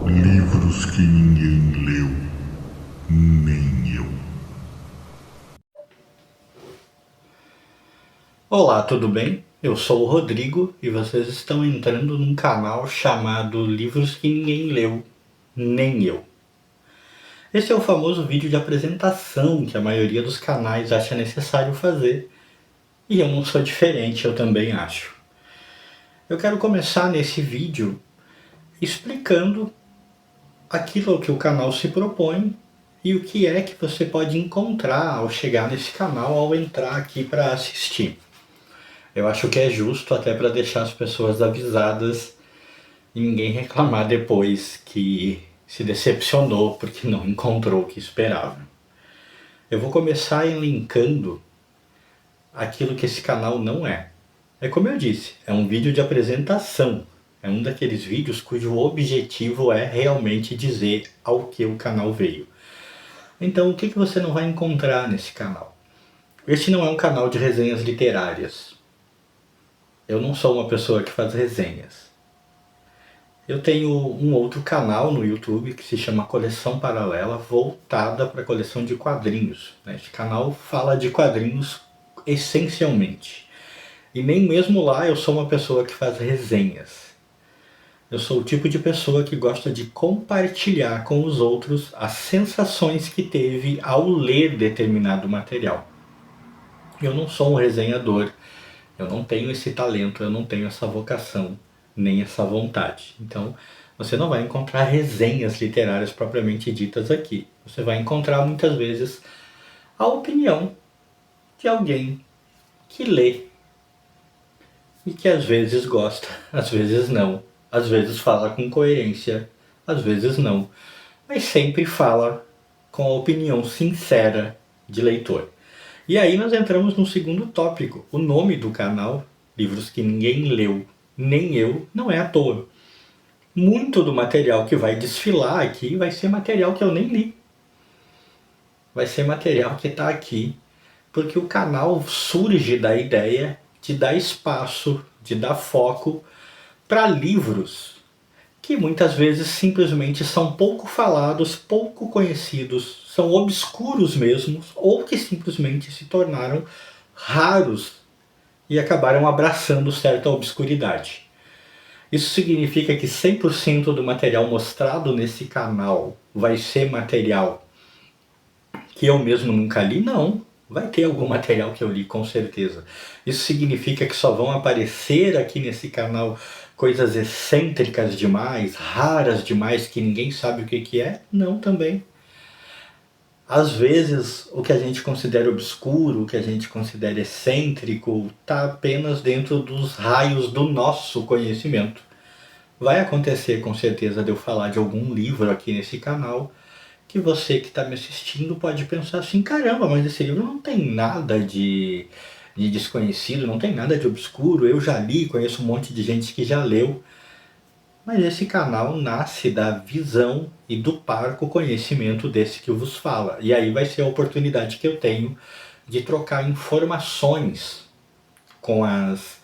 Livros que ninguém leu, nem eu. Olá, tudo bem? Eu sou o Rodrigo e vocês estão entrando num canal chamado Livros que Ninguém Leu, Nem Eu. Esse é o famoso vídeo de apresentação que a maioria dos canais acha necessário fazer, e eu não sou diferente, eu também acho. Eu quero começar nesse vídeo explicando aquilo que o canal se propõe e o que é que você pode encontrar ao chegar nesse canal, ao entrar aqui para assistir. Eu acho que é justo até para deixar as pessoas avisadas e ninguém reclamar depois que se decepcionou porque não encontrou o que esperava. Eu vou começar elencando aquilo que esse canal não é. É como eu disse, é um vídeo de apresentação. É um daqueles vídeos cujo objetivo é realmente dizer ao que o canal veio. Então, o que você não vai encontrar nesse canal? Este não é um canal de resenhas literárias. Eu não sou uma pessoa que faz resenhas. Eu tenho um outro canal no YouTube que se chama Coleção Paralela, voltada para a coleção de quadrinhos. Este canal fala de quadrinhos essencialmente. E nem mesmo lá eu sou uma pessoa que faz resenhas. Eu sou o tipo de pessoa que gosta de compartilhar com os outros as sensações que teve ao ler determinado material. Eu não sou um resenhador, eu não tenho esse talento, eu não tenho essa vocação, nem essa vontade. Então, você não vai encontrar resenhas literárias propriamente ditas aqui. Você vai encontrar muitas vezes a opinião de alguém que lê e que às vezes gosta, às vezes não, às vezes fala com coerência, às vezes não, mas sempre fala com a opinião sincera de leitor. E aí nós entramos no segundo tópico. O nome do canal, Livros que Ninguém Leu, Nem Eu, não é à toa. Muito do material que vai desfilar aqui vai ser material que eu nem li. Vai ser material que está aqui porque o canal surge da ideia de dar espaço, de dar foco para livros que muitas vezes simplesmente são pouco falados, pouco conhecidos, são obscuros mesmo, ou que simplesmente se tornaram raros e acabaram abraçando certa obscuridade. Isso significa que 100% do material mostrado nesse canal vai ser material que eu mesmo nunca li? Não. Vai ter algum material que eu li, com certeza. Isso significa que só vão aparecer aqui nesse canal coisas excêntricas demais, raras demais, que ninguém sabe o que é? Não, também. Às vezes, o que a gente considera obscuro, o que a gente considera excêntrico, está apenas dentro dos raios do nosso conhecimento. Vai acontecer com certeza de eu falar de algum livro aqui nesse canal que você que está me assistindo pode pensar assim, caramba, mas esse livro não tem nada de desconhecido, não tem nada de obscuro, eu já li, conheço um monte de gente que já leu. Mas esse canal nasce da visão e do parco conhecimento desse que vos fala. E aí vai ser a oportunidade que eu tenho de trocar informações com as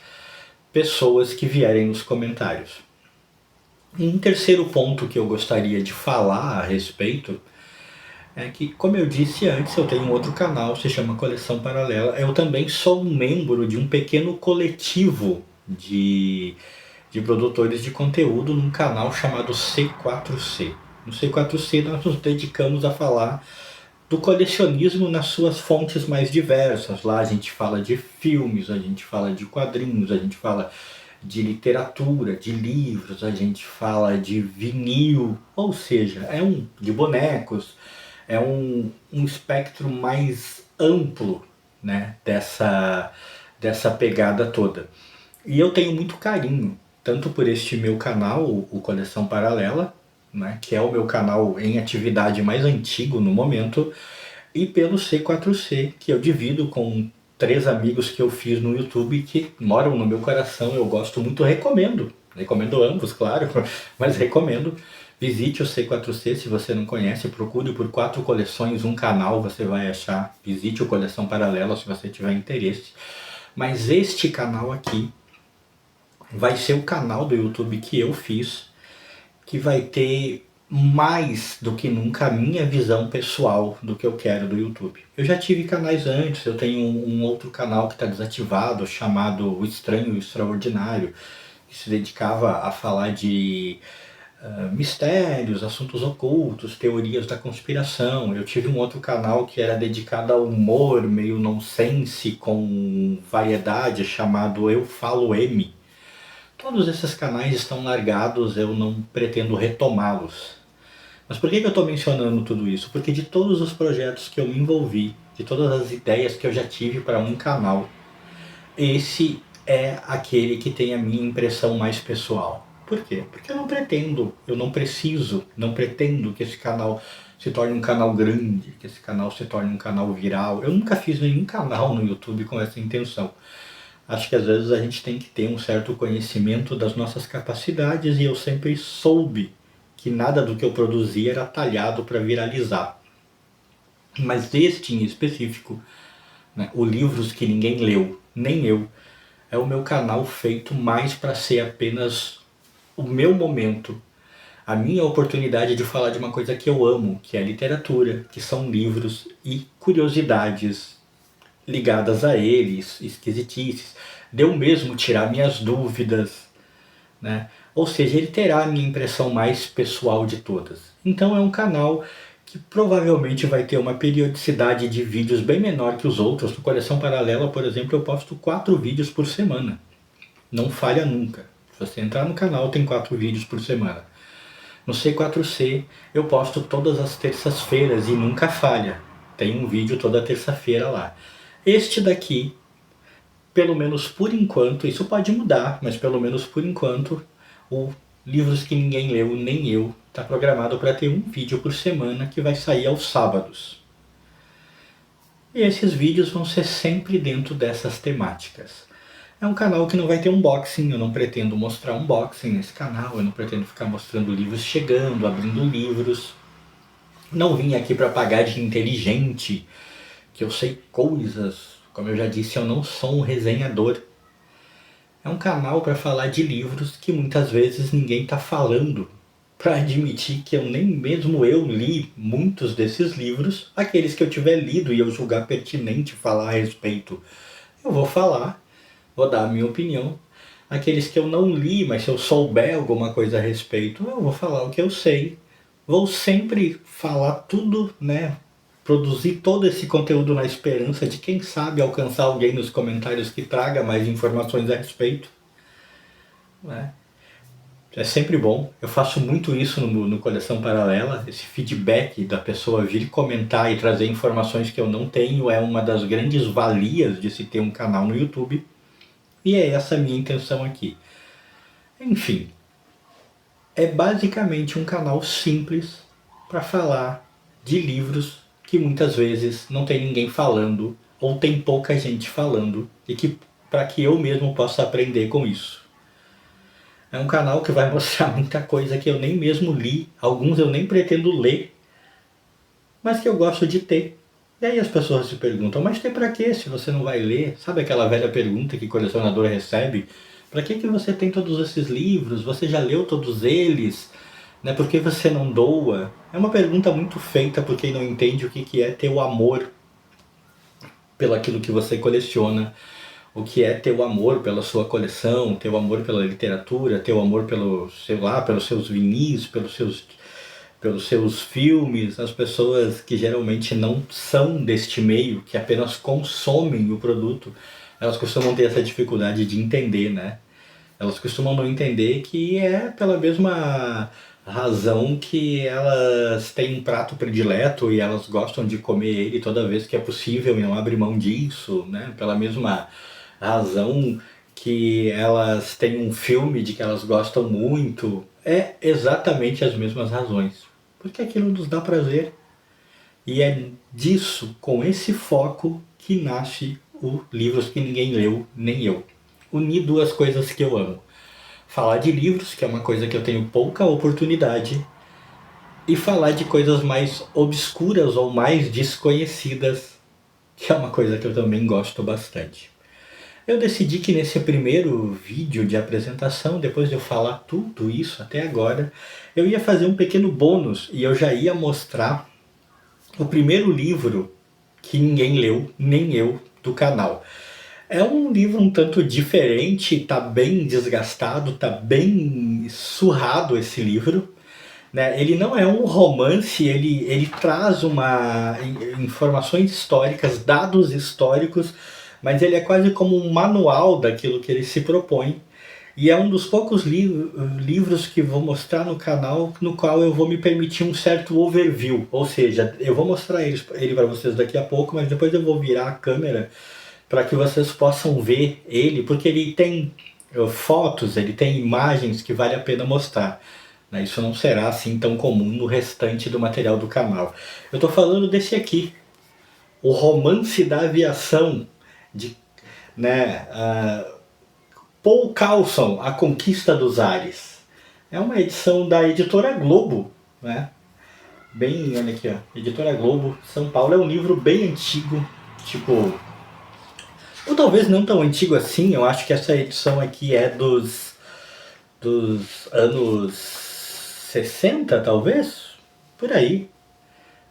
pessoas que vierem nos comentários. Um terceiro ponto que eu gostaria de falar a respeito é que, como eu disse antes, eu tenho um outro canal, se chama Coleção Paralela. Eu também sou um membro de um pequeno coletivo de produtores de conteúdo num canal chamado C4C. No C4C nós nos dedicamos a falar do colecionismo nas suas fontes mais diversas. Lá a gente fala de filmes, a gente fala de quadrinhos, a gente fala de literatura, de livros, a gente fala de vinil, ou seja, de bonecos, é um espectro mais amplo, né, dessa pegada toda. E eu tenho muito carinho, tanto por este meu canal, o Coleção Paralela, né, que é o meu canal em atividade mais antigo no momento, e pelo C4C, que eu divido com 3 amigos que eu fiz no YouTube que moram no meu coração, eu gosto muito, recomendo ambos, claro, mas recomendo. Visite o C4C se você não conhece, procure por 4 coleções, um canal você vai achar. Visite o Coleção Paralela se você tiver interesse. Mas este canal aqui vai ser o canal do YouTube que eu fiz, que vai ter mais do que nunca a minha visão pessoal do que eu quero do YouTube. Eu já tive canais antes, eu tenho um outro canal que está desativado, chamado O Estranho e o Extraordinário, que se dedicava a falar de mistérios, assuntos ocultos, teorias da conspiração. Eu tive um outro canal que era dedicado ao humor, meio nonsense, com variedade, chamado Eu Falo M. Todos esses canais estão largados, eu não pretendo retomá-los. Mas por que eu estou mencionando tudo isso? Porque de todos os projetos que eu me envolvi, de todas as ideias que eu já tive para um canal, esse é aquele que tem a minha impressão mais pessoal. Por quê? Porque eu não pretendo, eu não preciso, não pretendo que esse canal se torne um canal grande, que esse canal se torne um canal viral. Eu nunca fiz nenhum canal no YouTube com essa intenção. Acho que às vezes a gente tem que ter um certo conhecimento das nossas capacidades e eu sempre soube que nada do que eu produzia era talhado para viralizar. Mas este em específico, né, o Livros que Ninguém Leu, nem eu, é o meu canal feito mais para ser apenas o meu momento, a minha oportunidade de falar de uma coisa que eu amo, que é a literatura, que são livros e curiosidades ligadas a eles, esquisitices, de eu mesmo tirar minhas dúvidas, né? Ou seja, ele terá a minha impressão mais pessoal de todas. Então é um canal que provavelmente vai ter uma periodicidade de vídeos bem menor que os outros. No Coleção Paralela, por exemplo, eu posto 4 vídeos por semana. Não falha nunca. Se você entrar no canal, tem 4 vídeos por semana. No C4C, eu posto todas as terças-feiras e nunca falha. Tem um vídeo toda terça-feira lá. Este daqui, pelo menos por enquanto, isso pode mudar, mas pelo menos por enquanto, o Livros que Ninguém Leu, nem eu, está programado para ter um vídeo por semana que vai sair aos sábados. E esses vídeos vão ser sempre dentro dessas temáticas. É um canal que não vai ter unboxing, eu não pretendo mostrar unboxing nesse canal, eu não pretendo ficar mostrando livros chegando, abrindo livros. Não vim aqui para pagar de inteligente, que eu sei coisas. Como eu já disse, eu não sou um resenhador. É um canal para falar de livros que muitas vezes ninguém está falando. Para admitir que eu nem mesmo eu li muitos desses livros, aqueles que eu tiver lido e eu julgar pertinente falar a respeito, eu vou falar, vou dar a minha opinião. Aqueles que eu não li, mas se eu souber alguma coisa a respeito, eu vou falar o que eu sei. Vou sempre falar tudo, né? Produzir todo esse conteúdo na esperança de, quem sabe, alcançar alguém nos comentários que traga mais informações a respeito, né? É sempre bom. Eu faço muito isso no Coleção Paralela. Esse feedback da pessoa vir comentar e trazer informações que eu não tenho é uma das grandes valias de se ter um canal no YouTube. E é essa a minha intenção aqui. Enfim, é basicamente um canal simples para falar de livros que muitas vezes não tem ninguém falando ou tem pouca gente falando e que para que eu mesmo possa aprender com isso. É um canal que vai mostrar muita coisa que eu nem mesmo li, alguns eu nem pretendo ler, mas que eu gosto de ter. E aí as pessoas se perguntam, mas ter pra quê se você não vai ler? Sabe aquela velha pergunta que colecionador recebe? Pra que você tem todos esses livros? Você já leu todos eles? Né? Por que você não doa? É uma pergunta muito feita por quem não entende o que é ter o amor pelo aquilo que você coleciona. O que é ter o amor pela sua coleção, ter o amor pela literatura, ter o amor pelo, sei lá, pelos seus vinis, pelos seus filmes. As pessoas que geralmente não são deste meio, que apenas consomem o produto, elas costumam ter essa dificuldade de entender, né? Elas costumam não entender que é pela mesma razão que elas têm um prato predileto e elas gostam de comer ele toda vez que é possível e não abrem mão disso, né? Pela mesma razão que elas têm um filme de que elas gostam muito, é exatamente as mesmas razões. Porque aquilo nos dá prazer. E é disso, com esse foco, que nasce o Livros que Ninguém Leu, nem eu. Unir duas coisas que eu amo. Falar de livros, que é uma coisa que eu tenho pouca oportunidade, e falar de coisas mais obscuras ou mais desconhecidas, que é uma coisa que eu também gosto bastante. Eu decidi que nesse primeiro vídeo de apresentação, depois de eu falar tudo isso até agora, eu ia fazer um pequeno bônus e eu já ia mostrar o primeiro livro que ninguém leu, nem eu, do canal. É um livro um tanto diferente, tá bem desgastado, tá bem surrado esse livro, né? Ele não é um romance, ele traz informações históricas, dados históricos, mas ele é quase como um manual daquilo que ele se propõe. E é um dos poucos livros que vou mostrar no canal, no qual eu vou me permitir um certo overview. Ou seja, eu vou mostrar ele para vocês daqui a pouco, mas depois eu vou virar a câmera para que vocês possam ver ele, porque ele tem fotos, ele tem imagens que vale a pena mostrar. Isso não será assim tão comum no restante do material do canal. Eu estou falando desse aqui, O Romance da Aviação, de Paul Carlson, A Conquista dos Ares. É uma edição da Editora Globo, né? Bem, olha aqui, ó, Editora Globo, São Paulo. É um livro bem antigo, tipo... ou talvez não tão antigo assim, eu acho que essa edição aqui é dos anos 60, talvez? Por aí,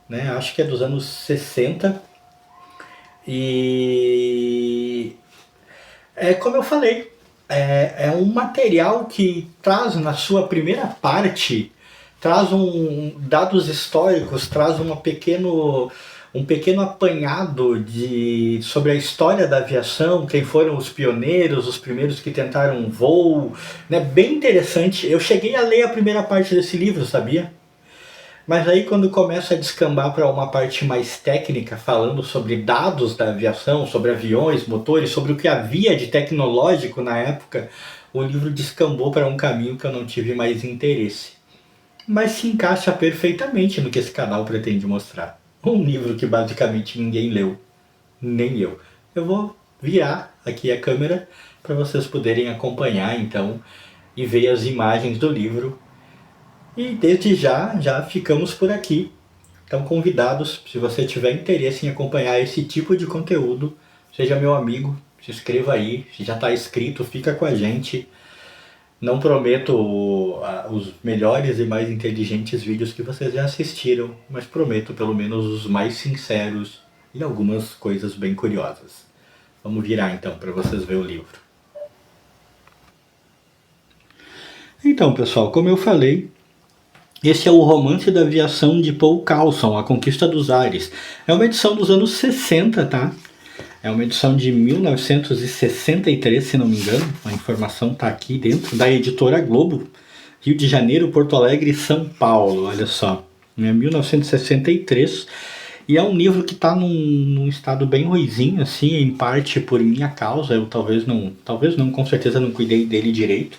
né? Acho que é dos anos 60. E... como eu falei, é um material que traz na sua primeira parte, traz dados históricos, traz um pequeno apanhado sobre a história da aviação, quem foram os pioneiros, os primeiros que tentaram um voo, né? Bem interessante. Eu cheguei a ler a primeira parte desse livro, sabia? Mas aí quando começa a descambar para uma parte mais técnica, falando sobre dados da aviação, sobre aviões, motores, sobre o que havia de tecnológico na época, o livro descambou para um caminho que eu não tive mais interesse. Mas se encaixa perfeitamente no que esse canal pretende mostrar. Um livro que basicamente ninguém leu, nem eu. Eu vou virar aqui a câmera para vocês poderem acompanhar então e ver as imagens do livro. E desde já ficamos por aqui. Estão convidados, se você tiver interesse em acompanhar esse tipo de conteúdo, seja meu amigo, se inscreva aí, se já está inscrito, fica com a gente. Não prometo os melhores e mais inteligentes vídeos que vocês já assistiram, mas prometo pelo menos os mais sinceros e algumas coisas bem curiosas. Vamos virar então para vocês verem o livro. Então pessoal, como eu falei, esse é o Romance da Aviação de Paul Carlson, A Conquista dos Ares. É uma edição dos anos 60, tá? É uma edição de 1963, se não me engano. A informação está aqui dentro, da Editora Globo, Rio de Janeiro, Porto Alegre e São Paulo, olha só. É 1963. E é um livro que está num estado bem ruizinho, assim, em parte por minha causa. Eu talvez não, com certeza não cuidei dele direito.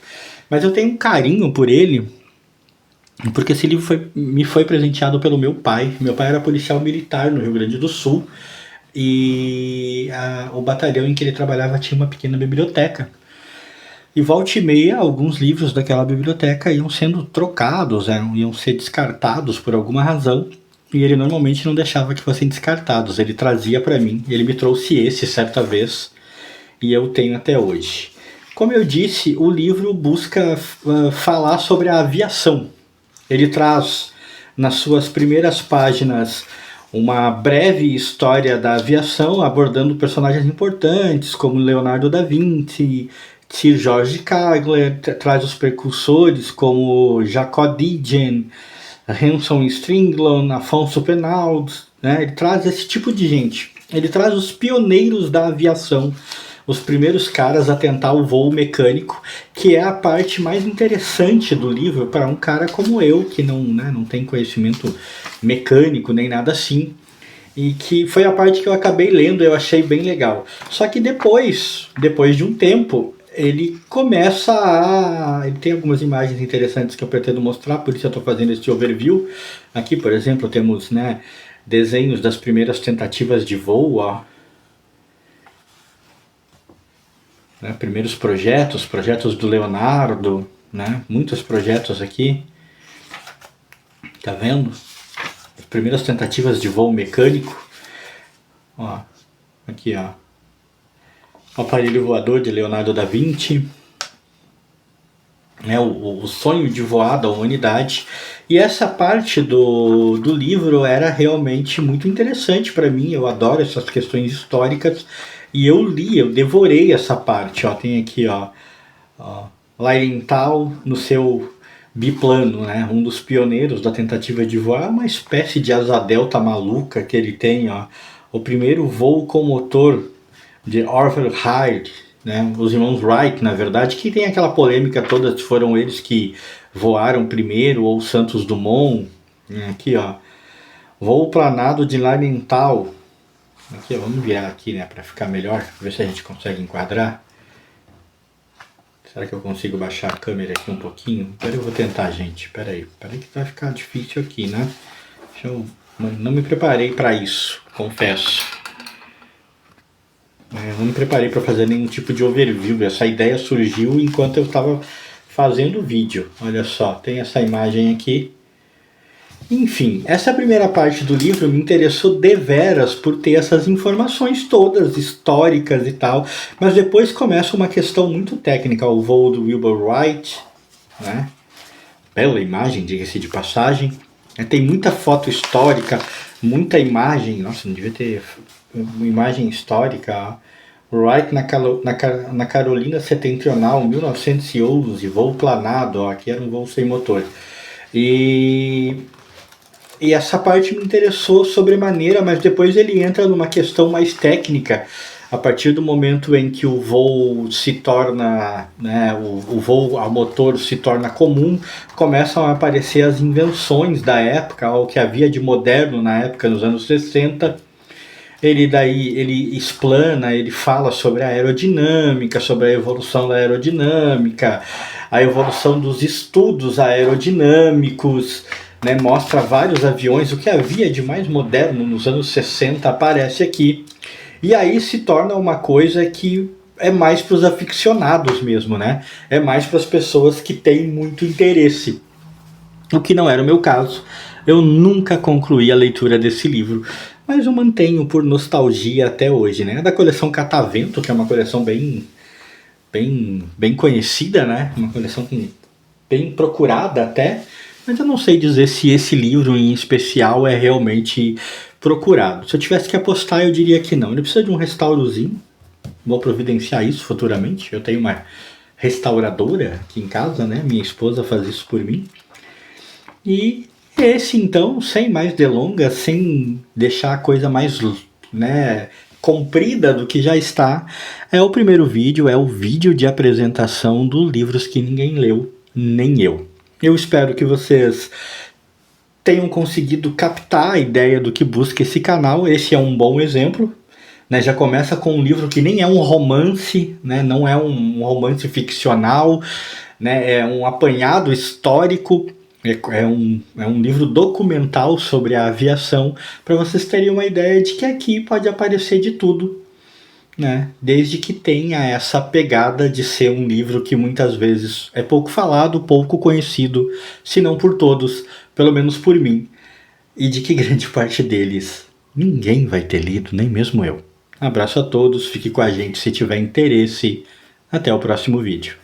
Mas eu tenho um carinho por ele, porque esse livro me foi presenteado pelo meu pai. Meu pai era policial militar no Rio Grande do Sul. E o batalhão em que ele trabalhava tinha uma pequena biblioteca. E volta e meia, alguns livros daquela biblioteca iam sendo trocados, iam ser descartados por alguma razão. E ele normalmente não deixava que fossem descartados. Ele trazia para mim. Ele me trouxe esse certa vez. E eu tenho até hoje. Como eu disse, o livro busca falar sobre a aviação. Ele traz nas suas primeiras páginas uma breve história da aviação, abordando personagens importantes como Leonardo da Vinci, Sir George Kagler, traz os precursores como Jacob Dijen, Hanson Stringlon, Afonso Penaud, né? Ele traz esse tipo de gente. Ele traz os pioneiros da aviação, os primeiros caras a tentar o voo mecânico, que é a parte mais interessante do livro para um cara como eu, que não tem conhecimento mecânico nem nada assim, e que foi a parte que eu acabei lendo, eu achei bem legal. Só que depois de um tempo, ele ele tem algumas imagens interessantes que eu pretendo mostrar, por isso eu estou fazendo esse overview. Aqui, por exemplo, temos desenhos das primeiras tentativas de voo, ó. Primeiros projetos do Leonardo, muitos projetos aqui, tá vendo? As primeiras tentativas de voo mecânico, ó, aqui ó, O Aparelho Voador, de Leonardo da Vinci. O sonho de voar da humanidade. E essa parte do livro era realmente muito interessante para mim. Eu adoro essas questões históricas. E eu devorei essa parte. Tem aqui, Lilienthal no seu biplano, né? Um dos pioneiros da tentativa de voar, uma espécie de asa delta maluca que ele tem, o primeiro voo com motor de Arthur Hyde, né? Os irmãos Wright, na verdade, que tem aquela polêmica toda se foram eles que voaram primeiro ou Santos Dumont. Aqui, voo planado de Lilienthal. Aqui, vamos virar aqui, né, para ficar melhor, ver se a gente consegue enquadrar. Será que eu consigo baixar a câmera aqui um pouquinho? Eu vou tentar, gente. Peraí que vai ficar difícil aqui, né? Não me preparei para isso, confesso. Não me preparei para fazer nenhum tipo de overview. Essa ideia surgiu enquanto eu estava fazendo o vídeo. Olha só, tem essa imagem aqui. Enfim, essa primeira parte do livro me interessou deveras por ter essas informações todas históricas e tal, mas depois começa uma questão muito técnica, o voo do Wilbur Wright, né? Bela imagem, diga-se de passagem. Tem muita foto histórica, muita imagem, nossa, não devia ter uma imagem histórica. Wright na Carolina Setentrional, 1911, voo planado, aqui era um voo sem motor. E essa parte me interessou sobremaneira, mas depois ele entra numa questão mais técnica. A partir do momento em que o voo se torna, né, o voo a motor se torna comum, começam a aparecer as invenções da época, o que havia de moderno na época, nos anos 60. Ele explana, ele fala sobre a aerodinâmica, sobre a evolução da aerodinâmica, a evolução dos estudos aerodinâmicos, né, mostra vários aviões, o que havia de mais moderno nos anos 60 aparece aqui. E aí se torna uma coisa que é mais para os aficionados mesmo, né? É mais para as pessoas que têm muito interesse. O que não era o meu caso. Eu nunca concluí a leitura desse livro, mas eu mantenho por nostalgia até hoje, né? É da coleção Catavento, que é uma coleção bem conhecida, né? Uma coleção bem procurada até. Mas eu não sei dizer se esse livro em especial é realmente procurado. Se eu tivesse que apostar, eu diria que não. Ele precisa de um restaurozinho. Vou providenciar isso futuramente. Eu tenho uma restauradora aqui em casa, né? Minha esposa faz isso por mim. E esse, então, sem mais delongas, sem deixar a coisa mais, né, comprida do que já está, é o primeiro vídeo, é o vídeo de apresentação do Livros que Ninguém Leu, Nem Eu. Eu espero que vocês tenham conseguido captar a ideia do que busca esse canal. Esse é um bom exemplo, né? Já começa com um livro que nem é um romance, né? Não é um romance ficcional, né? É um apanhado histórico, é um livro documental sobre a aviação, para vocês terem uma ideia de que aqui pode aparecer de tudo, né? Desde que tenha essa pegada de ser um livro que muitas vezes é pouco falado, pouco conhecido, se não por todos, pelo menos por mim, e de que grande parte deles ninguém vai ter lido, nem mesmo eu. Abraço a todos, fique com a gente se tiver interesse. Até o próximo vídeo.